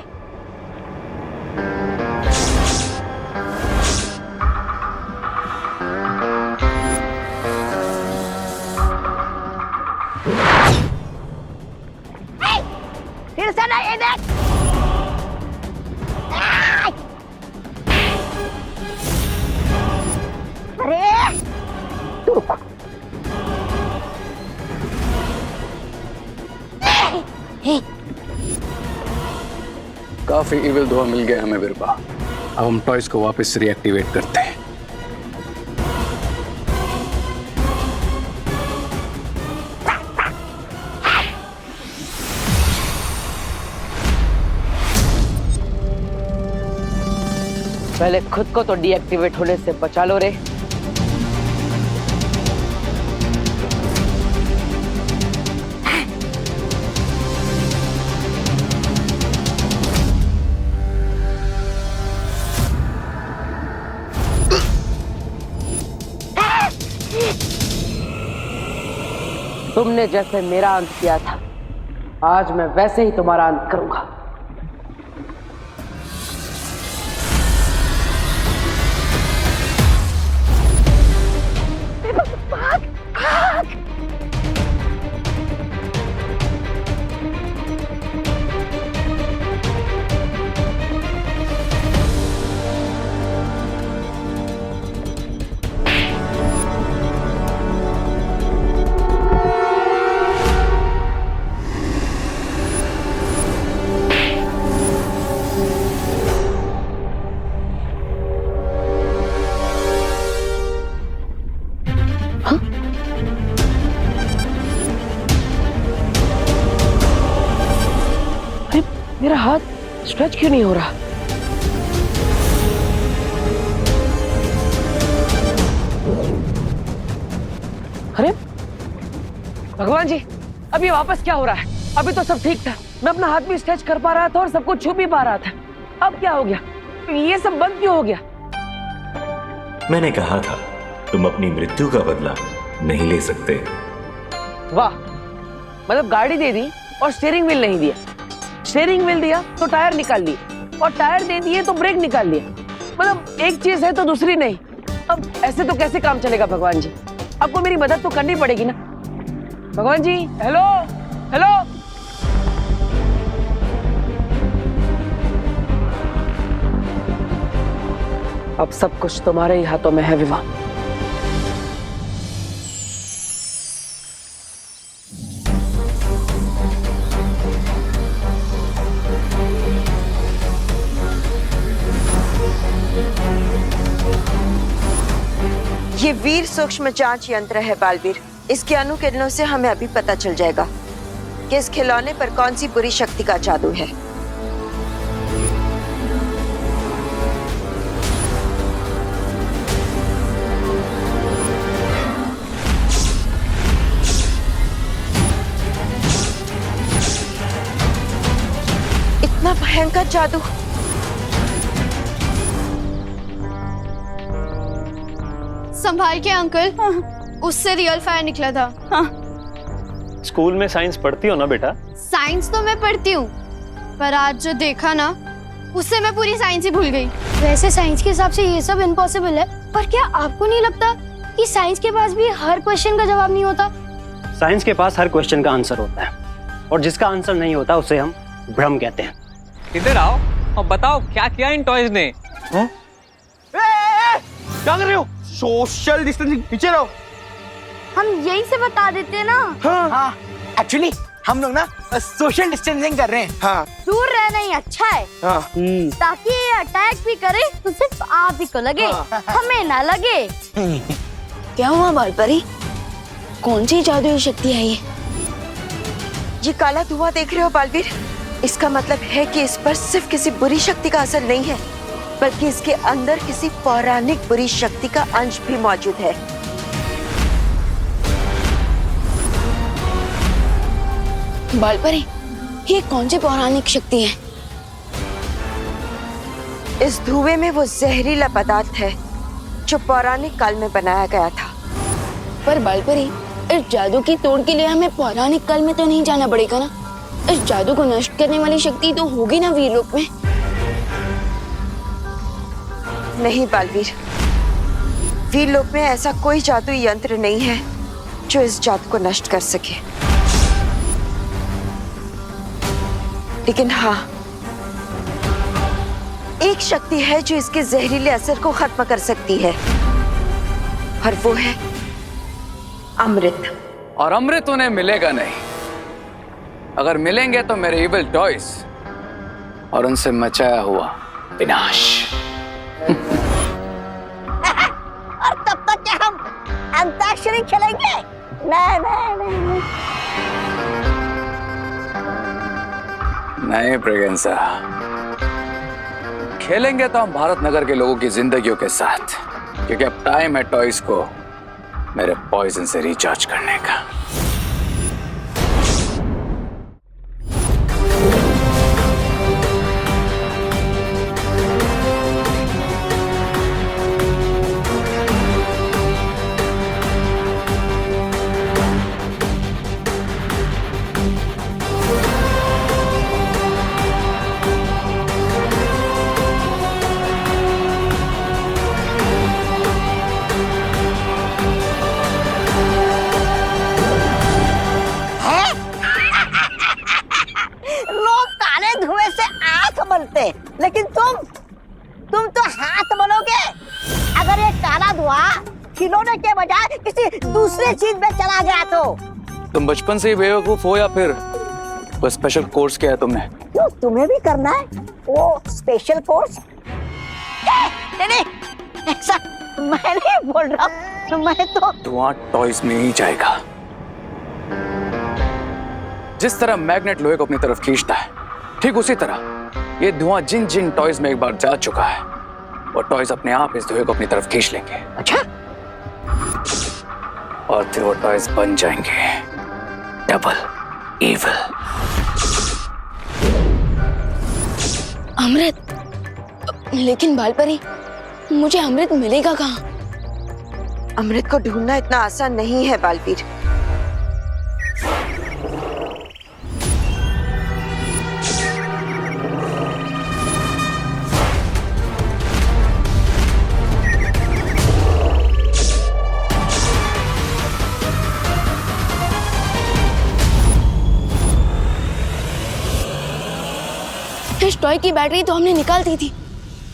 फिर से नहीं, देख। अरे तू रुको। काफी इविल धुआं मिल गया हमें बिरबा। अब हम टॉयज को वापस रिएक्टिवेट करते हैं। पहले खुद को तो डीएक्टिवेट होने से बचा लो रे। तुमने जैसे मेरा अंत किया था, आज मैं वैसे ही तुम्हारा अंत करूंगा। हाँ? अरे मेरा हाथ स्ट्रेच क्यों नहीं हो रहा? अरे भगवान जी, अब ये वापस क्या हो रहा है? अभी तो सब ठीक था, मैं अपना हाथ भी स्ट्रेच कर पा रहा था और सबको छू भी पा रहा था। अब क्या हो गया? ये सब बंद क्यों हो गया? मैंने कहा था तुम अपनी मृत्यु का बदला नहीं ले सकते। वाह, मतलब गाड़ी दे दी और स्टीयरिंग व्हील नहीं दिया, स्टीयरिंग व्हील दिया तो टायर निकाल लिए और टायर दे दिए तो ब्रेक निकाल लिए। मतलब एक चीज है तो दूसरी नहीं। अब ऐसे तो कैसे काम चलेगा भगवान जी? आपको मेरी मदद तो करनी पड़ेगी ना। भगवान जी, हेलो हेलो। अब सब कुछ तुम्हारे ही हाथों में है विवाह। ये वीर सूक्ष्म जांच यंत्र है बालवीर। इसके अनुकिरणों से हमें अभी पता चल जाएगा कि इस खिलौने पर कौन सी बुरी शक्ति का जादू है। इतना भयंकर जादू। संभाल के अंकल, उससे रियल फायर निकला था। स्कूल में साइंस पढ़ती हो ना बेटा? साइंस तो मैं पढ़ती हूँ, पर आज जो देखा ना, उससे मैं पूरी साइंस ही भूल गई। वैसे साइंस के हिसाब से ये सब इम्पॉसिबल है, पर क्या आपको नहीं लगता कि साइंस के पास भी हर क्वेश्चन का जवाब नहीं होता? साइंस के पास हर क्वेश्चन का आंसर होता है, और जिसका आंसर नहीं होता उसे हम भ्रम कहते हैं। इधर आओ और बताओ क्या किया इन टॉयज ने? क्या कर रहे हो? सोशल डिस्टेंसिंग, पीछे रहो। हम यही से बता देते ना। हाँ, एक्चुअली हम लोग ना सोशल डिस्टेंसिंग कर रहे हैं। हाँ, दूर रहना ही अच्छा है, हाँ। ताकि ये अटैक भी करे तो सिर्फ आप ही को लगे, हमें ना लगे। क्या हुआ बालपरी? कौन सी जादुई शक्ति है ये काला धुआं देख रहे हो बालवीर? इसका मतलब है कि इस पर सिर्फ किसी बुरी शक्ति का असर नहीं है, बल्कि इसके अंदर किसी पौराणिक बुरी शक्ति का अंश भी मौजूद है। बालपरी, ये कौन सी पौराणिक शक्ति है? इस धुएं में वो जहरीला पदार्थ है जो पौराणिक काल में बनाया गया था। पर बालपरी, इस जादू की तोड़ के लिए हमें पौराणिक काल में तो नहीं जाना पड़ेगा ना? इस जादू को नष्ट करने वाली शक्ति तो होगी ना वीरलोक में? नहीं बालवीर, वीरलोक में ऐसा कोई जादुई यंत्र नहीं है जो इस जादू को नष्ट कर सके। लेकिन हाँ, एक शक्ति है जो इसके जहरीले असर को खत्म कर सकती है, और वो है अमृत। और अमृत उन्हें मिलेगा नहीं। अगर मिलेंगे तो मेरे इविल टॉयज और उनसे मचाया हुआ विनाश। और तब तक क्या हम अंताक्षरी खेलेंगे? नहीं प्रेगेंसा, खेलेंगे तो हम भारत नगर के लोगों की जिंदगियों के साथ, क्योंकि अब टाइम है टॉयज को मेरे पॉइजन से रिचार्ज करने का। लेकिन तुम तो हाथ मलोगे। अगर ये काला धुआं खिलौने के बजाय किसी दूसरे चीज में चला गया तो? तुम बचपन से ही बेवकूफ हो या फिर वो स्पेशल कोर्स किया है तुमने? क्यों, तुम्हें भी करना है वो स्पेशल कोर्स? नहीं, ऐसा मैं नहीं बोल रहा हूँ। मैं तो धुआं टॉयज में ही जाएगा। जिस तरह मैग्नेट लोहे को अपनी तरफ खींचता है, ठीक उसी तरह ये धुआं जिन जिन टॉयज में एक बार जा चुका है, वो टॉयज अपने आप इस धुएं को अपनी तरफ खींच लेंगे। अच्छा, और फिर वो टॉयज बन जाएंगे डबल इविल। अमृत, लेकिन बालपरी, मुझे अमृत मिलेगा कहाँ? अमृत को ढूंढना इतना आसान नहीं है बालवीर। इस टॉय की बैटरी तो हमने निकाल दी थी,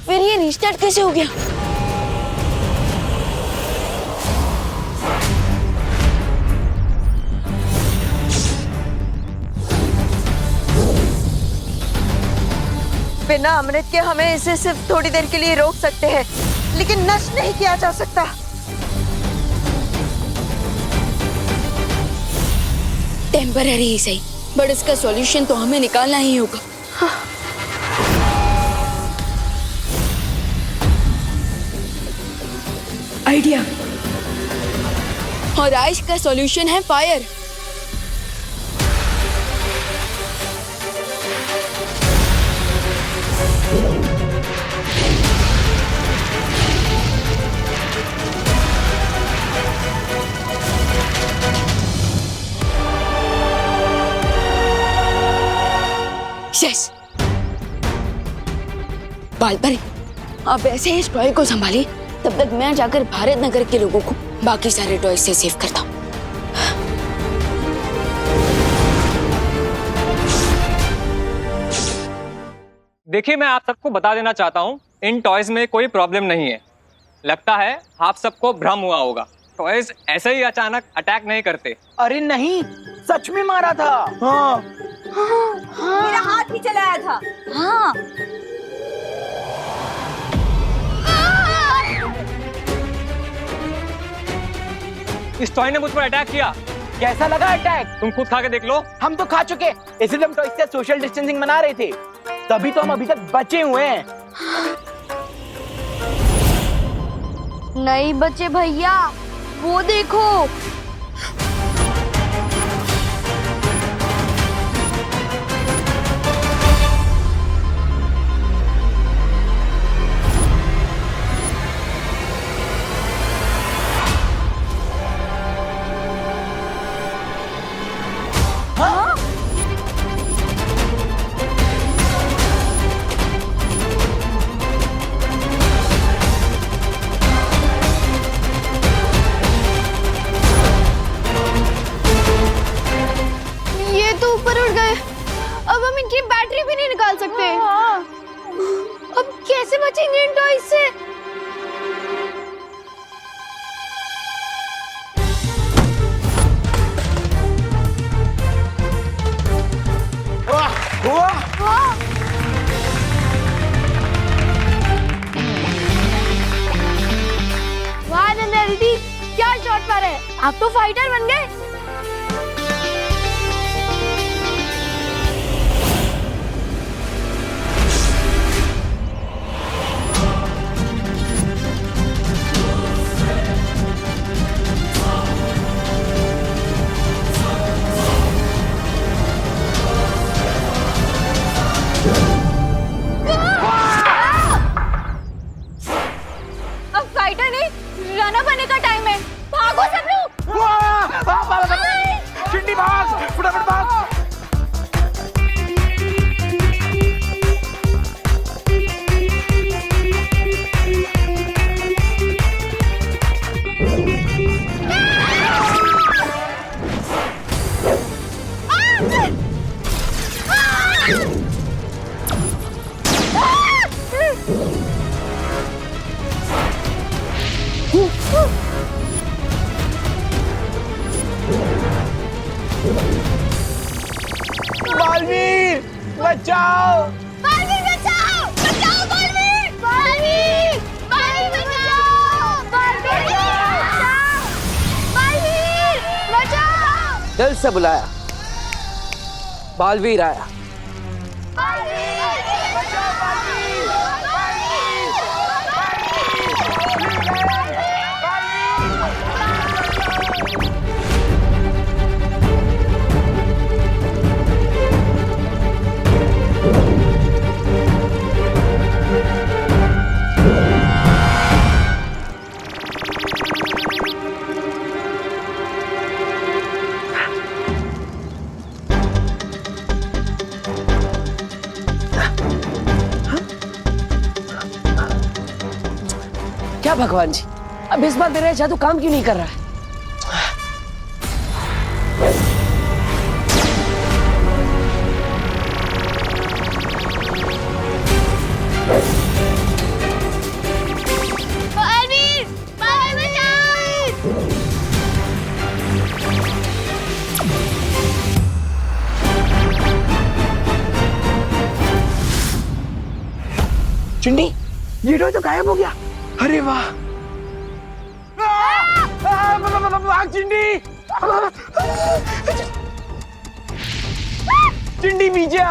फिर ये रिस्टार्ट कैसे हो गया? बिना अमृत के हमें इसे सिर्फ थोड़ी देर के लिए रोक सकते हैं, लेकिन नष्ट नहीं किया जा सकता। टेम्पररी ही सही, बट इसका सॉल्यूशन तो हमें निकालना ही होगा। आइडिया। और आज का सॉल्यूशन है फायर। यस, बालपरी, अब ऐसे ही इस टॉय को संभालिए, तब तक मैं जाकर भारत नगर के लोगों को बाकी सारे टॉय से सेव करता हूँ। देखिए, मैं आप सबको बता देना चाहता हूँ, इन टॉयज में कोई प्रॉब्लम नहीं है। लगता है आप सबको भ्रम हुआ होगा। टॉयज ऐसे ही अचानक अटैक नहीं करते। अरे नहीं, सच में मारा था। हाँ। मेरा हाथ भी चलाया था। हाँ। इस टॉय ने मुझ पर अटैक किया। कैसा लगा अटैक? तुम खुद खा के देख लो। हम तो खा चुके, इसलिए हम टॉयज से सोशल डिस्टेंसिंग बना रहे थे, तभी तो हम अभी तक बचे हुए हैं। नहीं बचे भैया, वो देखो। बैटरी भी नहीं निकाल सकते। अब कैसे बचेंगे इन टॉयज से? वाह नंदा दीदी, क्या शॉट मारे, आप तो फाइटर बन गए। रनर बनने का टाइम है, भागो सब लोग। चिंटी भाग, फटाफट भाग। बालवीर बचाओ, बालवीर बचाओ, बचाओ बालवीर, बालवीर, बालवीर बचाओ, बालवीर बचाओ। दिल से बुलाया, बालवीर आया। क्या भगवान जी, अब इस बार मेरा जादू काम क्यों नहीं कर रहा है? चिंडी, ये तो गायब हो गया। अरे वाह, भाग चिंडी, चिंडी पीछे आ।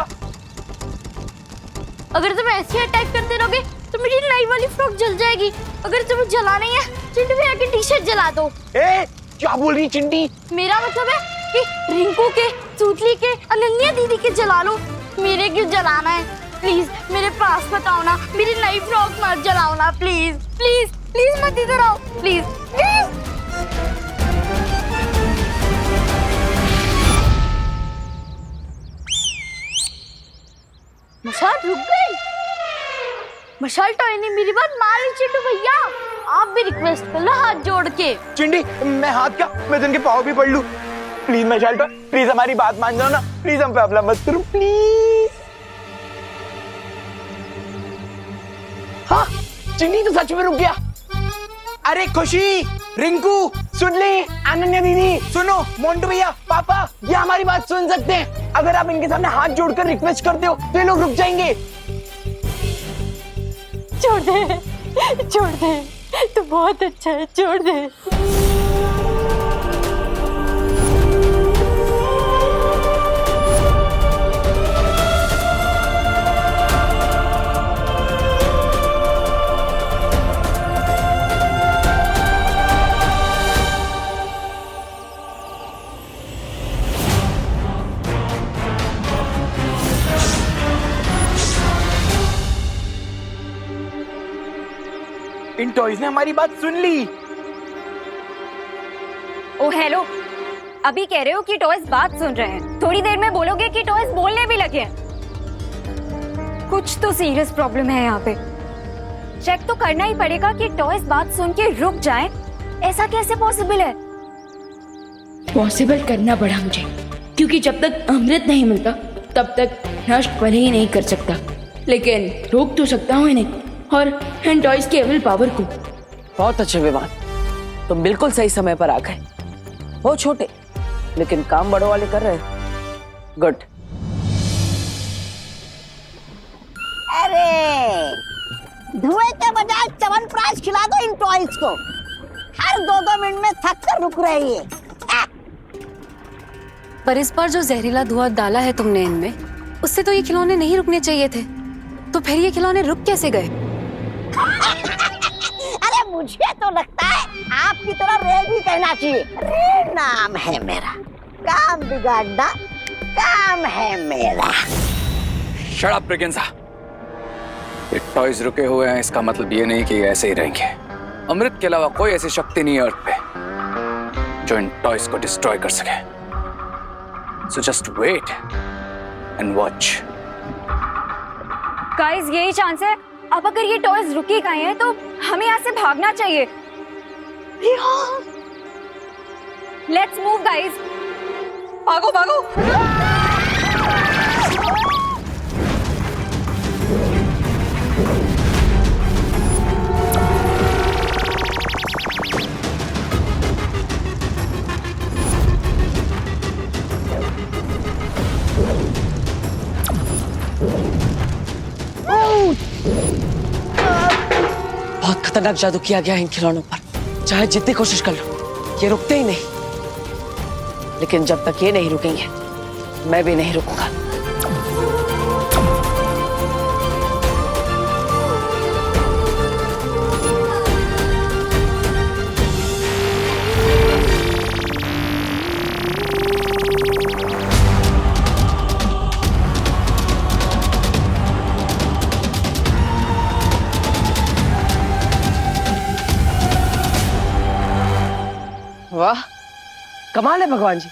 अगर तुम ऐसे अटैक करते रहोगे तो मेरी नई वाली फ्रॉक जल जाएगी। अगर तुम्हें जलानी है चिंटू भैया की टी-शर्ट जला दो। ए, क्या बोल रही चिंडी? मेरा मतलब है कि रिंकू के, सूतली के, अनन्या दीदी के जला लो। मेरे क्यों जलाना है? प्लीज मेरे पास मत आओ ना, मेरी नई फ्रॉक मत जलाओ ना, प्लीज प्लीज प्लीज मत इधर आओ, प्लीज प्लीज। मशाल रुक गई। मशाल टॉय ने मेरी बात मानी चिंटू भैया, आप भी रिक्वेस्ट कर लो हाथ जोड़ के। चिंडी, मैं हाथ क्या, मैं तो इनके पाँव भी पढ़ लूं। प्लीज मशाल टॉय, प्लीज हमारी बात मान जाओ ना, प्लीज हम पे हमला मत करो प्लीज। हाँ, चिंडी तो सच में रुक गया। अरे खुशी, रिंकू, सुनली, अनन्या दीदी, सुनो, मोंटू भैया, पापा, ये हमारी बात सुन सकते हैं। अगर आप इनके सामने हाथ जोड़कर रिक्वेस्ट करते हो तो ये लोग रुक जाएंगे। छोड़ दे, छोड़ दे, तू बहुत अच्छा है, छोड़ दे। इन टॉयज ने हमारी बात सुन ली। ओ हेलो, अभी कह रहे हो कि टॉयज बात सुन रहे हैं, थोड़ी देर में बोलोगे कि टॉयज बोलने भी लगे हैं। कुछ तो सीरियस प्रॉब्लम है यहाँ पे। चेक तो करना ही पड़ेगा कि टॉयज बात सुन के रुक जाएं। ऐसा कैसे पॉसिबल है? पॉसिबल करना पड़ा मुझे, क्योंकि जब तक अमृत नहीं मिलता तब तक नष्ट भले ही नहीं कर सकता, लेकिन रोक तो सकता हूँ इन्हें और इन टॉयज के एविल पावर को। बहुत अच्छे विमान, तुम बिल्कुल सही समय पर आ गए। बहुत छोटे लेकिन काम बड़ों वाले कर रहे हैं। गुड। अरे धुएं के बजाय च्यवनप्राश खिला दो इन टॉयज को। हर 2-2 मिनट में थक कर रुक रही है। पर इस बार जो जहरीला धुआं डाला है तुमने इनमें, उससे तो ये खिलौने नहीं रुकने चाहिए थे। तो फिर ये खिलौने रुक कैसे गए? अरे मुझे तो लगता है आपकी तरह रे भी कहना चाहिए। रे नाम है मेरा, काम बिगाड़ना काम है मेरा। Shut up Braganza. ये टॉयज रुके हुए हैं, इसका मतलब ये नहीं कि ये ऐसे ही रहेंगे। अमृत के अलावा कोई ऐसी शक्ति नहीं है अर्थ पे जो इन टॉयज को डिस्ट्रॉय कर सके। So just wait and watch. Guys, यही चांस है। अब अगर ये टॉयज रुके गए हैं तो हमें यहाँ से भागना चाहिए। Let's move guys. भागो भागो। बहुत खतरनाक जादू किया गया है इन खिलौनों पर। चाहे जितनी कोशिश कर लो ये रुकते ही नहीं। लेकिन जब तक ये नहीं रुकेंगे मैं भी नहीं रुकूंगा। वाह, कमाल है भगवान जी।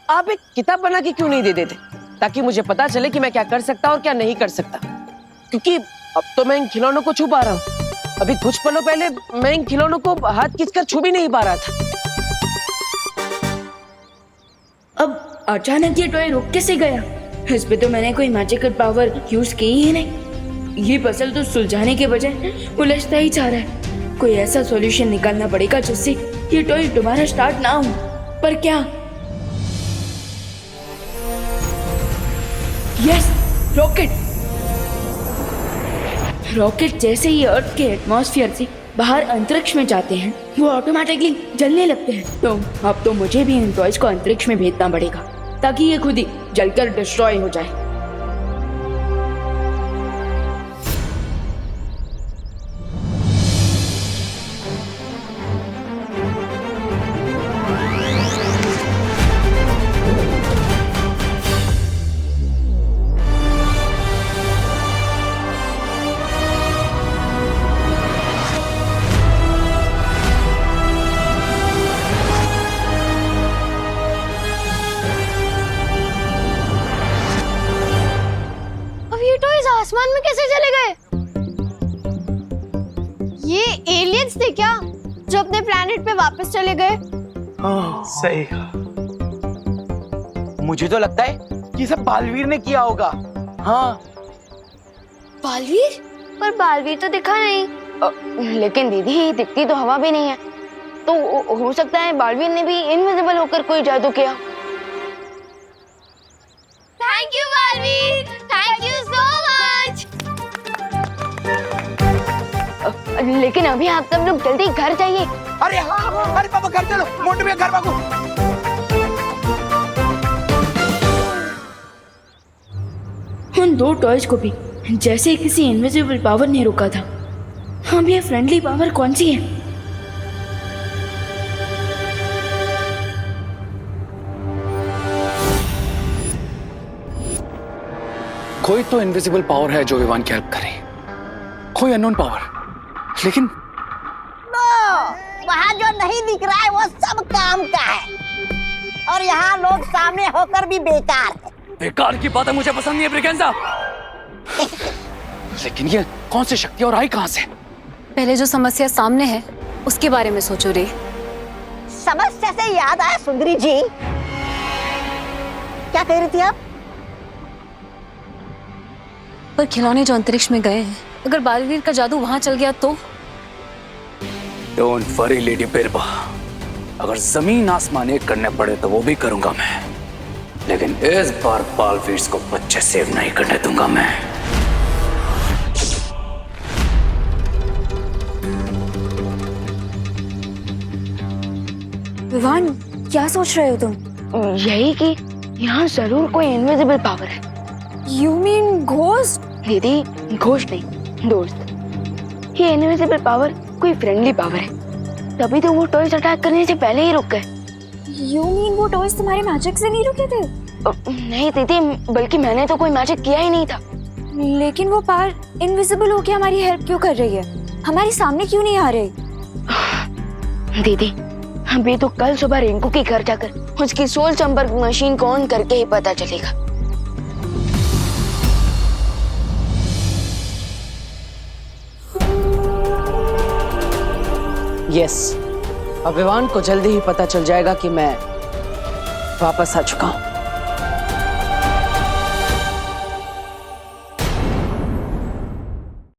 आप एक किताब बना के क्यों नहीं दे देते ताकि मुझे पता चले कि मैं क्या कर सकता और क्या नहीं कर सकता। क्योंकि अब तो मैं इन खिलौनों को छू पा रहा हूँ, अभी कुछ पलों पहले मैं इन खिलौनों को हाथ खींचकर छू भी नहीं पा रहा था। अब अचानक ये टॉय रुक कैसे गया? इस पे तो मैंने कोई मैजिकल पावर यूज की ही नहीं। ये पजल तो सुलझाने के बजाय उलझता ही जा रहा है। कोई ऐसा सॉल्यूशन निकालना पड़ेगा जिससे ये टॉय दोबारा स्टार्ट ना हो। पर क्या? Yes, rocket. रॉकेट जैसे ही अर्थ के एटमॉस्फेयर से बाहर अंतरिक्ष में जाते हैं वो ऑटोमेटिकली जलने लगते हैं। तो अब तो मुझे भी इन टॉयज को अंतरिक्ष में भेजना पड़ेगा ताकि ये खुद ही जलकर डिस्ट्रॉय हो जाए। आसमान में कैसे चले गए? ये एलियंस थे क्या जो अपने प्लेनेट पे वापस चले गए? सही। मुझे तो लगता है कि सब बालवीर ने किया होगा। हाँ, बालवीर? पर बालवीर तो दिखा नहीं। लेकिन दीदी दिखती तो हवा भी नहीं है, तो हो सकता है बालवीर ने भी इनविजिबल होकर कोई जादू किया। Thank you Baalveer, thank you so much. लेकिन अभी आप सब लोग जल्दी घर जाइए। अरे हाँ, अरे पापा घर चलो, मोटू भैया घर भागो। उन दो टॉयज को भी जैसे किसी इनविजिबल पावर ने रोका था। हम ये फ्रेंडली पावर कौन सी है? कोई तो इनविजिबल पावर है जो विवान की हेल्प करे, कोई अननोन पावर। लेकिन वहाँ जो नहीं दिख रहा है वो सब काम का है, और यहाँ लोग सामने होकर भी बेकार है। बेकार की बात है, मुझे पसंद नहीं है ब्रिगेंजा। लेकिन ये कौन सी शक्ति और आई कहां से? पहले जो समस्या सामने है उसके बारे में सोचो रे। समस्या से याद आया सुंदरी जी, क्या कह रही थी आप? पर खिलौने जो अंतरिक्ष में गए हैं, अगर बालवीर का जादू वहां चल गया तो? डोंट वरी लेडी बिरबा, अगर जमीन आसमान एक करने पड़े तो वो भी करूंगा मैं, लेकिन इस बार बालवीर को बच्चे सेव नहीं करने दूंगा मैं। विवान, क्या सोच रहे हो तुम? यही कि यहाँ जरूर कोई इनविजिबल पावर है। You mean ghost? दीदी घोस्ट नहीं, दोस्त। ये इनविजिबल पावर कोई फ्रेंडली पावर है, तभी तो वो टॉयज अटैक करने से पहले ही रुक गए। You mean वो टॉयज तुम्हारे मैजिक से नहीं रुके थे? नहीं दीदी, बल्कि मैंने तो कोई मैजिक किया ही नहीं था। लेकिन वो पावर इनविजिबल होके हमारी हेल्प क्यों कर रही है? हमारे सामने क्यों नहीं आ रही? दीदी अभी तो कल सुबह रिंकू के घर जाकर उसकी सोल संपर्क मशीन को ऑन करके ही पता चलेगा। यस, अब विवान को जल्दी ही पता चल जाएगा कि मैं वापस आ चुका हूं।